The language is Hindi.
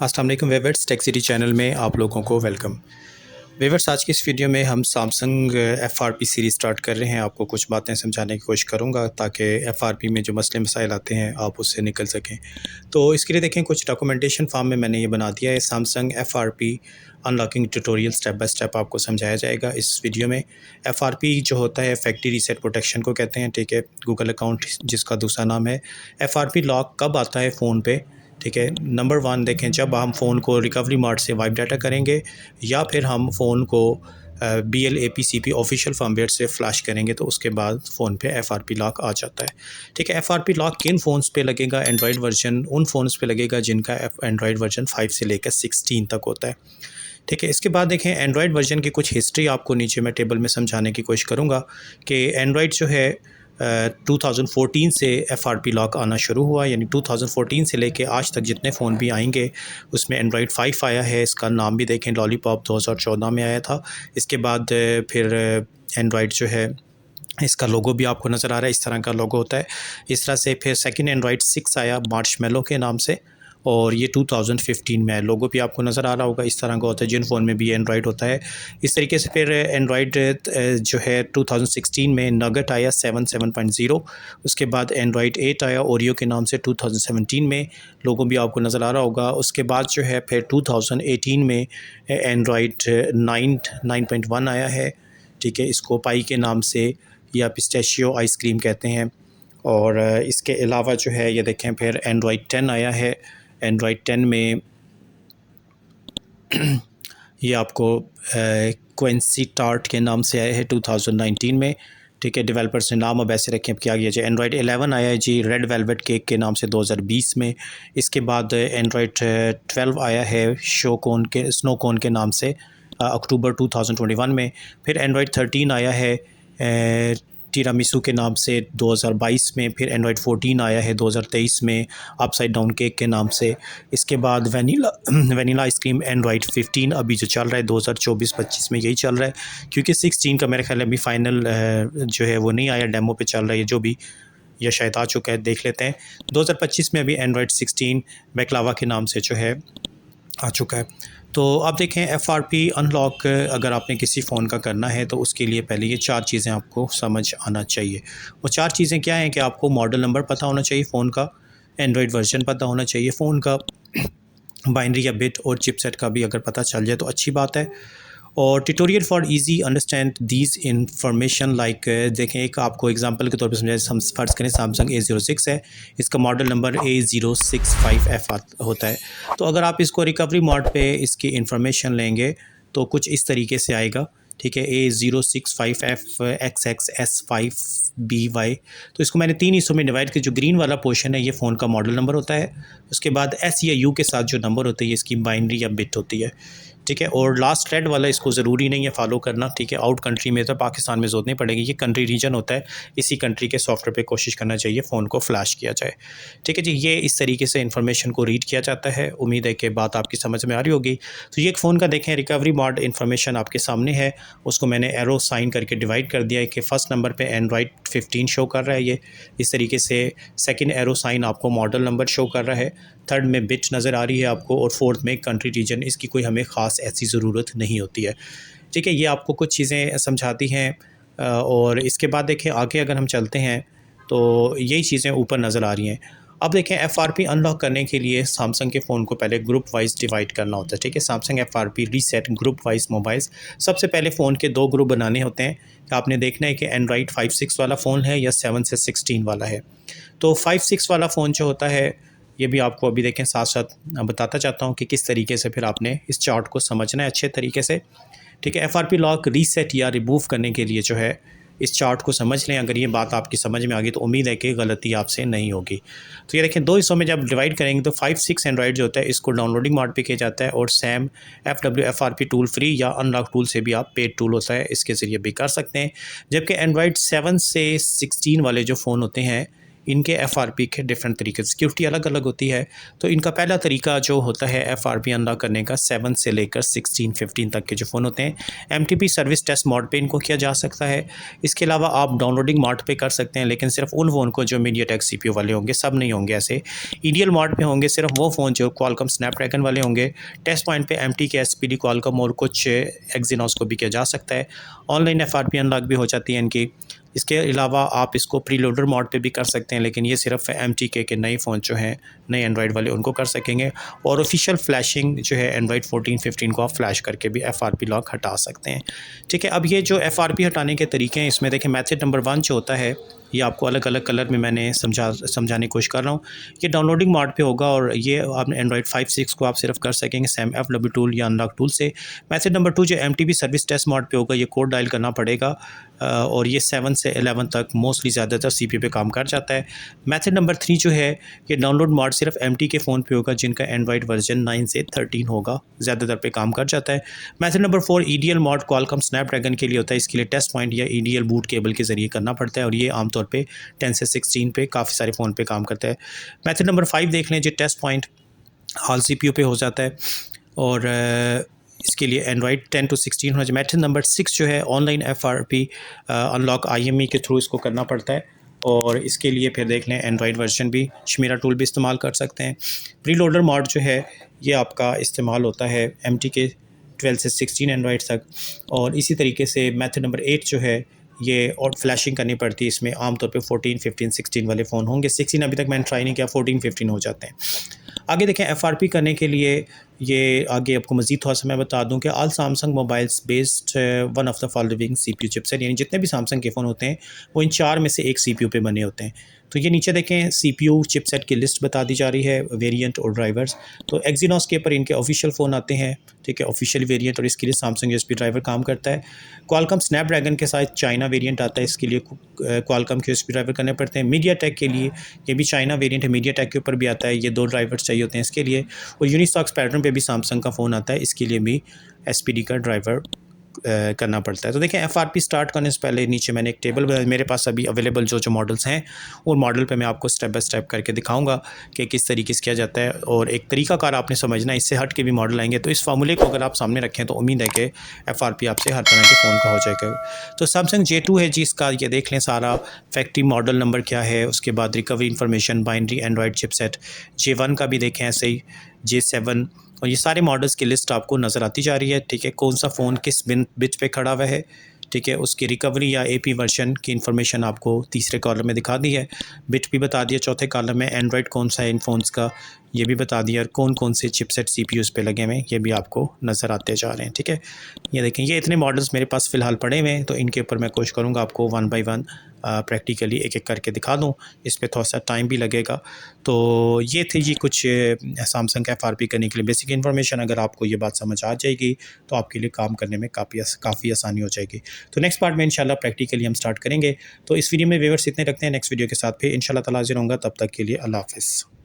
अस्सलाम वालेकुम वीवर्स, टेक सिटी चैनल में आप लोगों को वेलकम। वीवर्स, आज की इस वीडियो में हम सैमसंग एफआरपी सीरीज़ स्टार्ट कर रहे हैं। आपको कुछ बातें समझाने की कोशिश करूंगा ताकि एफआरपी में जो मसले मसाइल आते हैं आप उससे निकल सकें। तो इसके लिए देखें, कुछ डॉक्यूमेंटेशन फॉर्म में मैंने ये बना दिया है। Samsung FRP unlocking tutorial step by step आपको समझाया जाएगा इस वीडियो में। एफआरपी जो होता है फैक्ट्री रीसेट प्रोटेक्शन को कहते हैं, ठीक है। गूगल अकाउंट जिसका दूसरा नाम है। एफआरपी लॉक कब आता है फ़ोन पे, ठीक है। नंबर 1 देखें, जब हम फ़ोन को रिकवरी मोड से वाइप डाटा करेंगे या फिर हम फ़ोन को BLAPCP ऑफिशियल फर्मवेयर से फ्लैश करेंगे तो उसके बाद फ़ोन पे एफआरपी लॉक आ जाता है, ठीक है। एफआरपी लॉक किन फ़ोन्स पे लगेगा? एंड्रॉयड वर्जन उन फ़ोन्स पे लगेगा जिनका एंड्रॉयड वर्जन 5 से लेकर 16 तक होता है, ठीक है। इसके बाद देखें, एंड्रॉयड वर्जन की कुछ हिस्ट्री आपको नीचे मैं टेबल में समझाने की कोशिश करूँगा कि एंड्रॉयड जो है 2014 से एफआरपी लॉक आना शुरू हुआ, यानी 2014 से लेके आज तक जितने फ़ोन भी आएंगे उसमें एंड्रॉयड 5 आया है। इसका नाम भी देखें, लॉलीपॉप 2014 में आया था। इसके बाद फिर एंड्रॉयड जो है इसका लोगो भी आपको नज़र आ रहा है, इस तरह का लोगो होता है। इस तरह से फिर सेकंड एंड्रॉयड 6 आया मार्शमेलो के नाम से, और ये 2015 में है। लोगो भी आपको नज़र आ रहा होगा, इस तरह का होता है जिन फ़ोन में भी एंड्रॉयड होता है। इस तरीके से फिर एंड्रॉयड जो है 2016 में नगेट आया 7.0। उसके बाद एंड्रॉयड 8 आया ओरियो के नाम से 2017 में, लोगो भी आपको नज़र आ रहा होगा। उसके बाद जो है फिर 2018 में एंड्रॉयड 9.1 आया है, ठीक है। इसको पाई के नाम से या पिस्ताशियो आइसक्रीम कहते हैं। और इसके अलावा जो है ये देखें, फिर एंड्रॉयड 10 आया है। एंड्रॉयड 10 में ये आपको क्वेंसी टार्ट के नाम से आया है 2019 में, ठीक है। डेवलपर्स ने नाम अब ऐसे रखे, अब क्या किया जाए। एंड्रॉयड 11 आया है जी रेड वेलवेट केक के नाम से 2020 में। इसके बाद एंड्रॉयड 12 आया है स्नो कोन के नाम से अक्टूबर 2021 में। फिर एंड्रॉयड 13 आया है टीरामिसू के नाम से 2022 में। फिर एंड्रॉयड 14 आया है 2023 में अपसाइड डाउन केक के नाम से। इसके बाद वनीला आइसक्रीम एंड्रॉयड 15 अभी जो चल रहा है 2024-25 में यही चल रहा है, क्योंकि 16 का मेरे ख्याल अभी फ़ाइनल जो है वो नहीं आया, डेमो पे चल रहा है जो भी, या शायद आ चुका है, देख लेते हैं। 2025 में अभी एंड्रॉयड 16 बैकलावा के नाम से जो है आ चुका है। तो आप देखें, एफआरपी अनलॉक अगर आपने किसी फ़ोन का करना है तो उसके लिए पहले ये 4 चीज़ें आपको समझ आना चाहिए। वो 4 चीज़ें क्या हैं कि आपको मॉडल नंबर पता होना चाहिए फ़ोन का, एंड्रॉयड वर्जन पता होना चाहिए फ़ोन का, बाइनरी या बिट और चिपसेट का भी अगर पता चल जाए तो अच्छी बात है। और tutorial for easy understand these information like, देखें एक आपको एग्जांपल के तौर पे समझाएं। हम फ़र्ज़ करें सैमसंग A06 है, इसका मॉडल नंबर A065F होता है। तो अगर आप इसको रिकवरी मोड पे इसकी इंफॉर्मेशन लेंगे तो कुछ इस तरीके से आएगा, ठीक है। A065FXXS5BY। तो इसको मैंने 3 हिस्सों में डिवाइड किया। जो ग्रीन वाला पोर्शन है ये फ़ोन का मॉडल नंबर होता है। उसके बाद S या U के साथ जो नंबर होते हैं इसकी बाइनरी या बिट होती है, ठीक है। और लास्ट रेड वाला इसको ज़रूरी नहीं है फॉलो करना, ठीक है। आउट कंट्री में तो पाकिस्तान में ज़रूरत नहीं पड़ेगी, ये कंट्री रीजन होता है, इसी कंट्री के सॉफ्टवेयर पे कोशिश करना चाहिए फ़ोन को फ्लैश किया जाए, ठीक है जी। ये इस तरीके से इन्फॉर्मेशन को रीड किया जाता है। उम्मीद है कि बात आपकी समझ में आ रही होगी। तो ये एक फ़ोन का देखें रिकवरी मोड इन्फॉर्मेशन आपके सामने है, उसको मैंने एरो साइन करके डिवाइड कर दिया है कि फ़र्स्ट नंबर पर एंड्रॉयड 15 शो कर रहा है ये इस तरीके से। सेकेंड एरो साइन आपको मॉडल नंबर शो कर रहा है, थर्ड में बिट नज़र आ रही है आपको, और फोर्थ में कंट्री रीजन। इसकी कोई हमें ख़ास ऐसी ज़रूरत नहीं होती है, ठीक है। ये आपको कुछ चीज़ें समझाती हैं। और इसके बाद देखें आगे अगर हम चलते हैं तो यही चीज़ें ऊपर नज़र आ रही हैं। अब देखें, एफआरपी अनलॉक करने के लिए सैमसंग के फ़ोन को पहले ग्रुप वाइज डिवाइड करना होता है, ठीक है। Samsung FRP reset group wise mobiles. सबसे पहले फ़ोन के 2 ग्रुप बनाने होते हैं कि आपने देखना है कि एंड्रॉयड 5-6 वाला फ़ोन है या 7 से 16 वाला है। तो 5-6 वाला फ़ोन जो होता है ये भी आपको अभी देखें साथ साथ बताता चाहता हूँ कि किस तरीके से फिर आपने इस चार्ट को समझना है अच्छे तरीके से, ठीक है। एफआरपी लॉक रीसेट या रिमूव करने के लिए जो है इस चार्ट को समझ लें। अगर ये बात आपकी समझ में आ गई तो उम्मीद है कि गलती आपसे नहीं होगी। तो ये देखें 2 हिस्सों में जब डिवाइड करेंगे तो 5-6 एंड्रॉयड जो होता है इसको डाउनलोडिंग मोड पे किया जाता है, और सैम FWFRP टूल फ्री या अनलॉक टूल से भी आप पेड टूल होता है इसके ज़रिए भी कर सकते हैं। जबकि एंड्रॉयड 7 से 16 वाले जो फ़ोन होते हैं इनके FRP के डिफरेंट तरीके, सिक्योरिटी अलग अलग होती है। तो इनका पहला तरीका जो होता है FRP अनलॉक करने का 7 से लेकर 16 15 तक के जो फ़ोन होते हैं MTP सर्विस टेस्ट मोड पे इनको किया जा सकता है। इसके अलावा आप डाउनलोडिंग मोड पे कर सकते हैं, लेकिन सिर्फ उन फ़ोन को जो मीडियाटेक CPU वाले होंगे, सब नहीं होंगे ऐसे। ईडीएल मोड पे होंगे सिर्फ वो फ़ोन जो क्वालकॉम स्नैपड्रैगन वाले होंगे। टेस्ट पॉइंट पे MTK SPD क्वालकॉम और कुछ एक्जीनोस को भी किया जा सकता है। ऑनलाइन FRP अनलॉक भी हो जाती है इनकी। इसके अलावा आप इसको प्रीलोडर मोड पे भी कर सकते हैं, लेकिन ये सिर्फ MTK के नए फ़ोन जो हैं, नए एंड्रॉयड वाले, उनको कर सकेंगे। और ऑफिशियल फ्लैशिंग जो है एंड्रॉयड 14 15 को आप फ्लैश करके भी FRP लॉक हटा सकते हैं। ठीक है, अब ये जो FRP हटाने के तरीके हैं, इसमें देखें मेथड नंबर 1 जो होता है, ये आपको अलग अलग कलर में मैंने समझाने की कोशिश कर रहा हूँ। ये डाउनलोडिंग मोड पे होगा और ये आप एंड्रॉयड 5 6 को आप सिर्फ कर सकेंगे SAMFW टूल या अनलॉक टूल से। मेथड नंबर 2 जो MTP सर्विस टेस्ट मोड पे होगा, ये कोड डायल करना पड़ेगा और ये 7 से 11 तक मोस्टली ज़्यादातर CPU पे काम कर जाता है। मेथड नंबर 3 जो है, ये डाउनलोड मोड सिर्फ MT के फ़ोन पे होगा जिनका एंड्रॉयड वर्जन 9 से 13 होगा, ज़्यादातर पे काम कर जाता है। Method number 4 EDL mode Qualcomm Snapdragon के लिए होता है। इसके लिए टेस्ट पॉइंट या EDL बूट केबल के ज़रिए करना पड़ता है और ये आमतौर पे 10 से 16 पे काफ़ी सारे फ़ोन पे काम करता है। मेथड नंबर 5 देख लें, जो टेस्ट पॉइंट ऑल CPU पे हो जाता है और इसके लिए एंड्रॉयड 10 to 16 होना चाहिए। मेथड नंबर 6 जो है, ऑनलाइन FRP अनलॉक IME के थ्रू इसको करना पड़ता है और इसके लिए फिर देख लें एंड्रॉयड वर्जन भी, शमीरा टूल भी इस्तेमाल कर सकते हैं। प्रीलोडर मोड जो है, ये आपका इस्तेमाल होता है MTK 12 से 16 एंड्रॉयड तक। और इसी तरीके से मेथड नंबर 8 जो है, ये और फ्लैशिंग करनी पड़ती है। इसमें आमतौर पे 14 15 16 वाले फ़ोन होंगे। 16 अभी तक मैंने ट्राई नहीं किया, 14 15 हो जाते हैं। आगे देखें FRP करने के लिए, ये आगे आपको मज़ीद थोड़ा सा मैं बता दूं कि all Samsung mobiles based one of the following CPU chipset, यानी जितने भी सैमसंग के फ़ोन होते हैं वो इन 4 में से एक CPU पे बने होते हैं। तो ये नीचे देखें CPU चिपसेट की लिस्ट बता दी जा रही है, वेरिएंट और ड्राइवर्स। तो एक्जीनोस के ऊपर इनके ऑफिशियल फ़ोन आते हैं, ठीक है, ऑफिशियल वेरिएंट, और इसके लिए सैमसंग USB ड्राइवर काम करता है। क्वालकॉम स्नैपड्रैगन के साथ चाइना वेरिएंट आता है, इसके लिए क्वालकॉम के USB ड्राइवर करने पड़ते हैं। मीडियाटेक के लिए ये भी चाइना वेरिएंट है, मीडियाटेक के ऊपर भी आता है, ये 2 ड्राइवर्स चाहिए होते हैं इसके लिए। और यूनिसॉक्स पैटर्न पे भी सैमसंग का फ़ोन आता है, इसके लिए भी SPD का ड्राइवर करना पड़ता है। तो देखें FRP स्टार्ट करने से पहले नीचे मैंने एक टेबल बनाया, मेरे पास अभी अवेलेबल जो मॉडल्स हैं उन मॉडल पे मैं आपको स्टेप बाय स्टेप करके दिखाऊंगा कि किस तरीके से किया जाता है। और एक तरीकाकार आपने समझना है, इससे हट के भी मॉडल आएंगे। तो इस फार्मूले को अगर आप सामने रखें तो उम्मीद है कि FRP आपसे हर तरह के फ़ोन का हो जाएगा। तो सैमसंग J2 है जी, इसका ये देख लें सारा फैक्ट्री मॉडल नंबर क्या है, उसके बाद recovery information, binary, Android chipset. J1 का भी देखें ऐसे ही, J7, और ये सारे मॉडल्स की लिस्ट आपको नज़र आती जा रही है। ठीक है, कौन सा फ़ोन किस बिट पे खड़ा हुआ है, ठीक है, उसकी रिकवरी या AP वर्जन की इन्फॉर्मेशन आपको तीसरे कॉलम में दिखा दी है, बिट भी बता दिया। चौथे कॉलम में एंड्रॉयड कौन सा है इन फ़ोन्स का, ये भी बता दिया, और कौन कौन से चिपसेट CPUs पे लगे हुए हैं ये भी आपको नज़र आते जा रहे हैं। ठीक है, ये देखें, ये इतने मॉडल्स मेरे पास फ़िलहाल पड़े हुए हैं, तो इनके ऊपर मैं कोशिश करूँगा आपको 1 बाय 1 प्रैक्टिकली एक एक करके दिखा दूँ। इस पर थोड़ा सा टाइम भी लगेगा। तो ये थी जी कुछ सैमसंग का FRP करने के लिए बेसिक इन्फॉर्मेशन। अगर आपको ये बात समझ आ जाएगी तो आपके लिए काम करने में काफ़ी आसानी हो जाएगी। तो नेक्स्ट पार्ट में इंशाल्लाह प्रैक्टिकली हम स्टार्ट करेंगे। तो इस वीडियो में व्यूअर्स इतने रखते हैं, नेक्स्ट वीडियो के साथ फिर इंशाल्लाह ताला हाज़िर होऊंगा। तब तक के लिए अल्लाह हाफ़िज़।